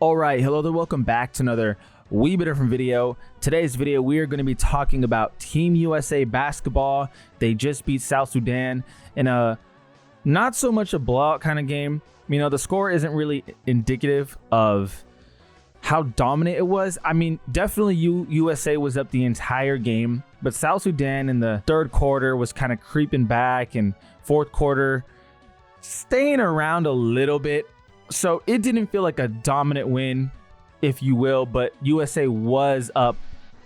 All right, hello there, welcome back to another wee bit different video. Today's video, we are going to be talking about Team USA basketball. They just beat South Sudan in a not so much a blowout kind of game. You know, the score isn't really indicative of how dominant it was. I mean, definitely USA was up the entire game, but South Sudan in the third quarter was kind of creeping back, and fourth quarter staying around a little bit. So it didn't feel like a dominant win, if you will, but USA was up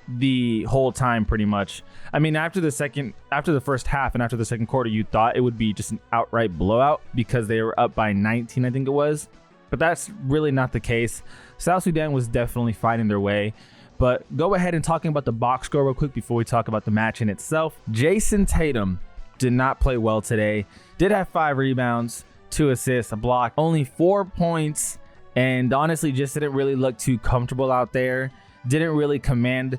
the whole time pretty much. I mean, after the first half and after the second quarter, you thought it would be just an outright blowout because they were up by 19, I think it was. But that's really not the case. South Sudan was definitely fighting their way. But go ahead and talking about the box score real quick before we talk about the match in itself. Jason Tatum did not play well today. Did have 5 rebounds, 2 assists, a block, only 4 points, and honestly just didn't really look too comfortable out there. Didn't really command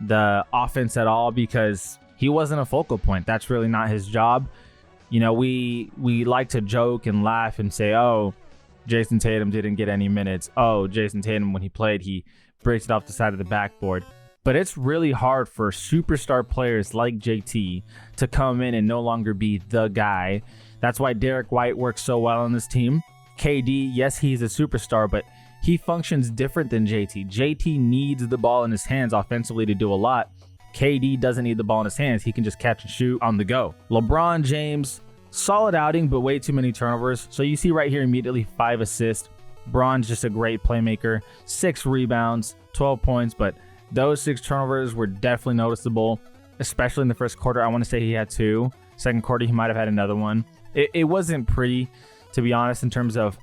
the offense at all because he wasn't a focal point. That's really not his job. You know, we like to joke and laugh and say, oh, Jason Tatum didn't get any minutes. Oh, Jason Tatum, when he played, he breaks it off the side of the backboard. But it's really hard for superstar players like JT to come in and no longer be the guy. That's why Derek White works so well on this team. KD, yes, he's a superstar, but he functions different than JT. JT needs the ball in his hands offensively to do a lot. KD doesn't need the ball in his hands. He can just catch and shoot on the go. LeBron James, solid outing, but way too many turnovers. So you see right here immediately 5 assists. Bron's just a great playmaker. 6 rebounds, 12 points, but those 6 turnovers were definitely noticeable, especially in the first quarter. I want to say he had 2. Second quarter, he might have had another one. It wasn't pretty, to be honest, in terms of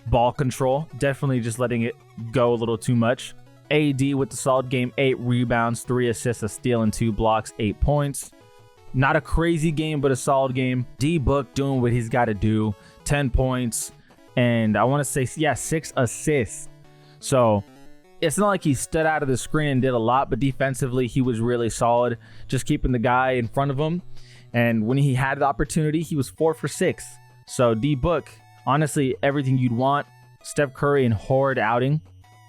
ball control. Definitely just letting it go a little too much. AD with the solid game, 8 rebounds, 3 assists, a steal, and 2 blocks, 8 points. Not a crazy game, but a solid game. D-Book doing what he's got to do, 10 points, and I want to say, yeah, 6 assists. So it's not like he stood out of the screen and did a lot, but defensively, he was really solid, just keeping the guy in front of him. And when he had the opportunity, he was 4 for 6. So D-Book, honestly, everything you'd want. Steph Curry in horrid outing.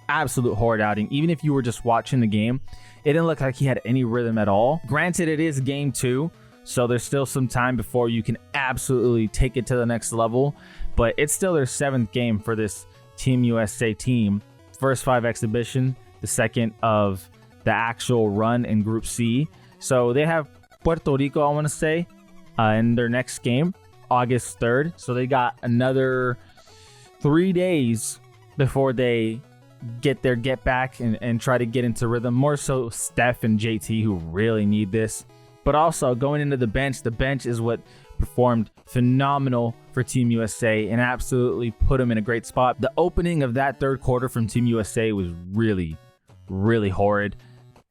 Absolute horrid outing. Even if you were just watching the game, it didn't look like he had any rhythm at all. Granted, it is game 2, so there's still some time before you can absolutely take it to the next level. But it's still their 7th game for this Team USA team. First 5 exhibition, the second of the actual run in Group C. So they have Puerto Rico, I want to say, in their next game, August 3rd. So they got another 3 days before they get back and try to get into rhythm. More so Steph and JT, who really need this. But also going into the bench is what performed phenomenal for Team USA and absolutely put them in a great spot. The opening of that third quarter from Team USA was really, really horrid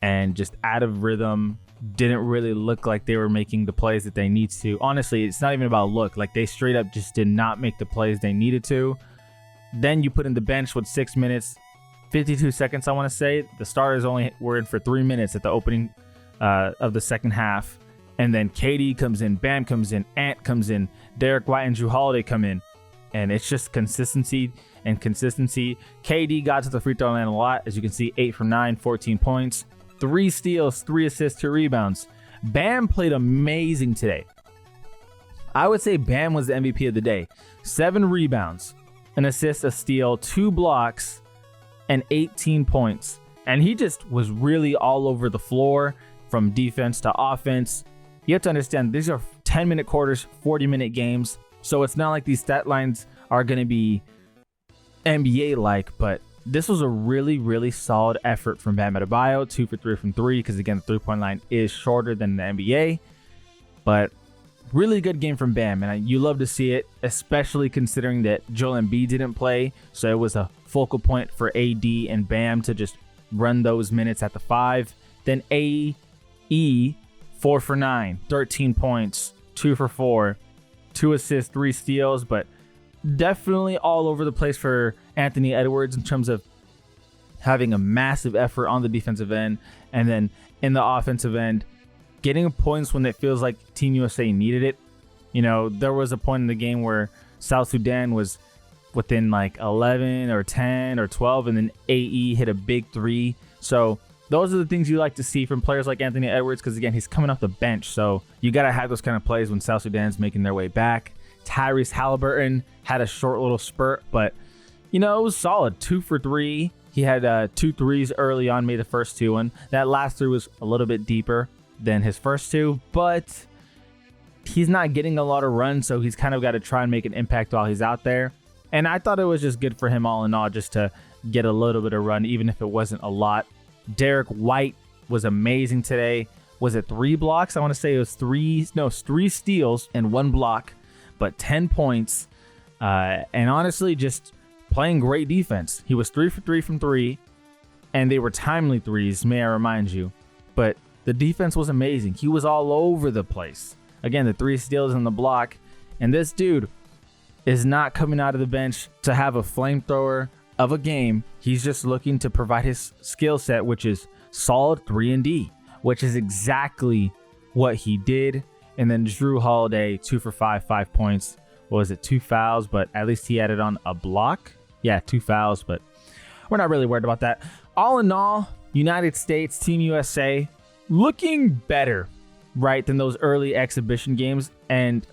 and just out of rhythm. Didn't really look like they were making the plays that they need to. Honestly, it's not even about look. Like, they straight up just did not make the plays they needed to. Then you put in the bench with 6 minutes, 52 seconds, I want to say. The starters only were in for 3 minutes at the opening of the second half. And then KD comes in, Bam comes in, Ant comes in, Derek White and Drew Holiday come in. And it's just consistency and consistency. KD got to the free throw line a lot. As you can see, 8 from 9, 14 points. 3 steals, 3 assists, 2 rebounds. Bam played amazing today. I would say Bam was the MVP of the day. 7 rebounds, an assist, a steal, 2 blocks, and 18 points. And he just was really all over the floor from defense to offense. You have to understand, these are 10-minute quarters, 40-minute games. So it's not like these stat lines are going to be NBA-like, but this was a really, really solid effort from Bam Adebayo. 2 for 3 from 3, because again, the three-point line is shorter than the NBA. But really good game from Bam, and you love to see it, especially considering that Joel Embiid didn't play. So it was a focal point for AD and Bam to just run those minutes at the 5. Then AE, 4 for 9, 13 points, 2 for 4, 2 assists, 3 steals, but definitely all over the place for Anthony Edwards in terms of having a massive effort on the defensive end, and then in the offensive end, getting points when it feels like Team USA needed it. You know, there was a point in the game where South Sudan was within like 11 or 10 or 12, and then AE hit a big 3. So those are the things you like to see from players like Anthony Edwards, because again, he's coming off the bench. So you got to have those kind of plays when South Sudan's making their way back. Tyrese Halliburton had a short little spurt, but it was solid. 2 for 3. He had 2 threes early on, made the first 2, and that last 3 was a little bit deeper than his first 2, but he's not getting a lot of runs, so he's kind of got to try and make an impact while he's out there. And I thought it was just good for him all in all, just to get a little bit of run, even if it wasn't a lot. Derek White was amazing today. Was it 3 blocks? I want to say it was 3 steals and 1 block, but 10 points. And honestly, just playing great defense. He was 3 for 3 from 3, and they were timely threes, may I remind you. But the defense was amazing. He was all over the place. Again, the 3 steals and the block. And this dude is not coming out of the bench to have a flamethrower of a game. He's just looking to provide his skill set, which is solid 3-and-D, which is exactly what he did. And then Drew Holiday, 2 for 5, 5 points. What was it, 2 fouls, but at least he added on a block. Yeah, 2 fouls, but we're not really worried about that. All in all, United States, Team USA, looking better, right, than those early exhibition games. And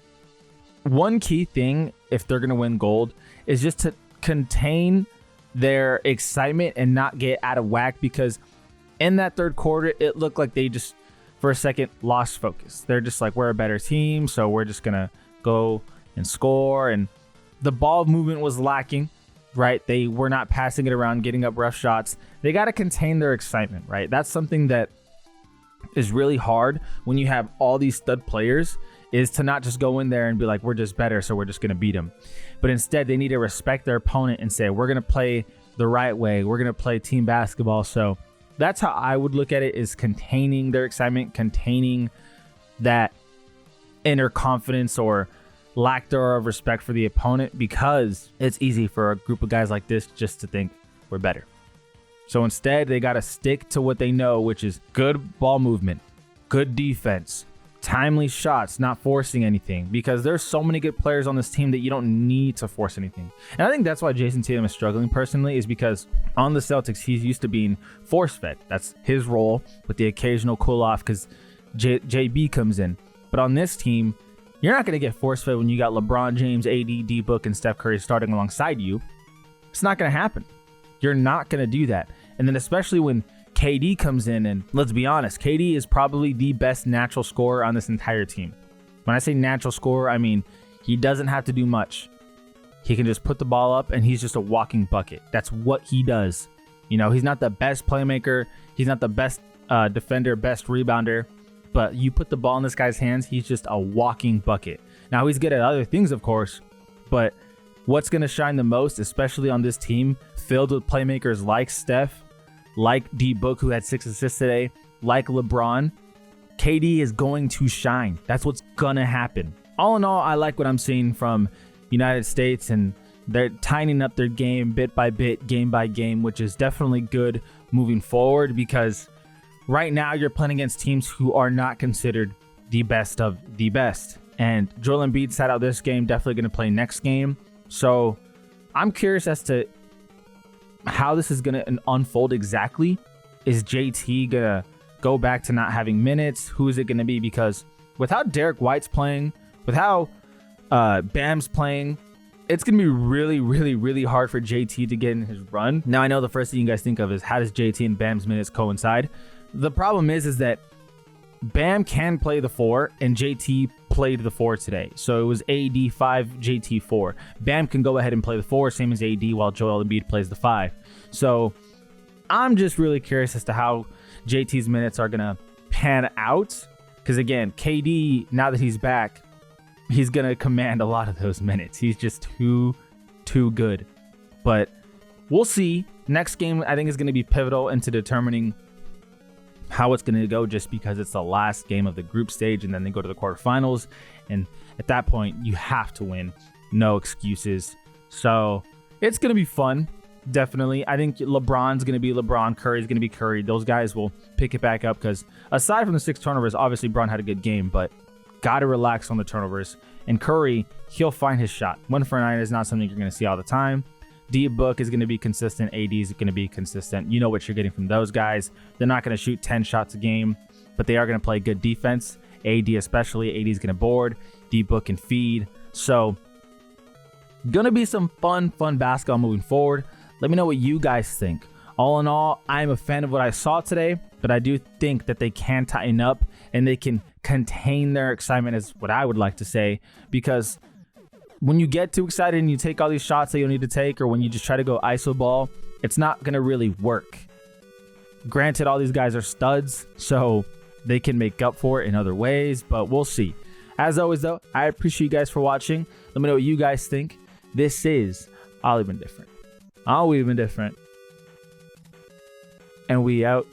one key thing, if they're going to win gold, is just to contain their excitement and not get out of whack, because in that third quarter, it looked like they just, for a second, lost focus. They're just like, we're a better team, so we're just going to go and score. And the ball movement was lacking, right? They were not passing it around, getting up rough shots. They got to contain their excitement, right? That's something that is really hard when you have all these stud players, is to not just go in there and be like, we're just better, so we're just going to beat them. But instead, they need to respect their opponent and say, we're going to play the right way. We're going to play team basketball. So that's how I would look at it, is containing their excitement, containing that inner confidence or lack thereof respect for the opponent, because it's easy for a group of guys like this just to think we're better. So instead, they got to stick to what they know, which is good ball movement, good defense, timely shots, not forcing anything, because there's so many good players on this team that you don't need to force anything. And I think that's why Jason Tatum is struggling personally, is because on the Celtics, he's used to being force-fed. That's his role, with the occasional cool-off because JB comes in. But on this team, you're not going to get force-fed when you got LeBron James, AD, D-Book, and Steph Curry starting alongside you. It's not going to happen. You're not going to do that. And then especially when KD comes in, and let's be honest, KD is probably the best natural scorer on this entire team. When I say natural scorer, I mean he doesn't have to do much. He can just put the ball up, and he's just a walking bucket. That's what he does. He's not the best playmaker. He's not the best defender, best rebounder. But you put the ball in this guy's hands, he's just a walking bucket. Now, he's good at other things, of course, but what's going to shine the most, especially on this team filled with playmakers like Steph, like D-Book, who had 6 assists today, like LeBron, KD is going to shine. That's what's going to happen. All in all, I like what I'm seeing from United States, and they're tightening up their game bit by bit, game by game, which is definitely good moving forward, because right now you're playing against teams who are not considered the best of the best. And Joel Embiid sat out this game, definitely going to play next game. So I'm curious as to how this is going to unfold exactly. Is JT going to go back to not having minutes? Who is it going to be? Because with how Derek White's playing, with how Bam's playing, it's going to be really, really, really hard for JT to get in his run. Now, I know the first thing you guys think of is, how does JT and Bam's minutes coincide? The problem is that Bam can play the 4, and JT played the 4 today. So it was AD 5, JT 4. Bam can go ahead and play the 4, same as AD, while Joel Embiid plays the 5. So I'm just really curious as to how JT's minutes are going to pan out. Because again, KD, now that he's back, he's going to command a lot of those minutes. He's just too good. But we'll see. Next game, I think, is going to be pivotal into determining how it's going to go, just because it's the last game of the group stage, and then they go to the quarterfinals, and at that point you have to win, no excuses. So it's going to be fun, definitely. I think LeBron's going to be LeBron, Curry's going to be Curry. Those guys will pick it back up, because aside from the 6 turnovers, obviously Bron had a good game, but got to relax on the turnovers. And Curry, he'll find his shot. 1 for 9 is not something you're going to see all the time. D-Book is going to be consistent. AD is going to be consistent. You know what you're getting from those guys. They're not going to shoot 10 shots a game, but they are going to play good defense. AD especially. AD is going to board. D-Book can feed. So, going to be some fun basketball moving forward. Let me know what you guys think. All in all, I'm a fan of what I saw today, but I do think that they can tighten up and they can contain their excitement, is what I would like to say, because when you get too excited and you take all these shots that you don't need to take, or when you just try to go iso ball, it's not going to really work. Granted, all these guys are studs, so they can make up for it in other ways, but we'll see. As always, though, I appreciate you guys for watching. Let me know what you guys think. This is All Even Different. All Even Different. And we out.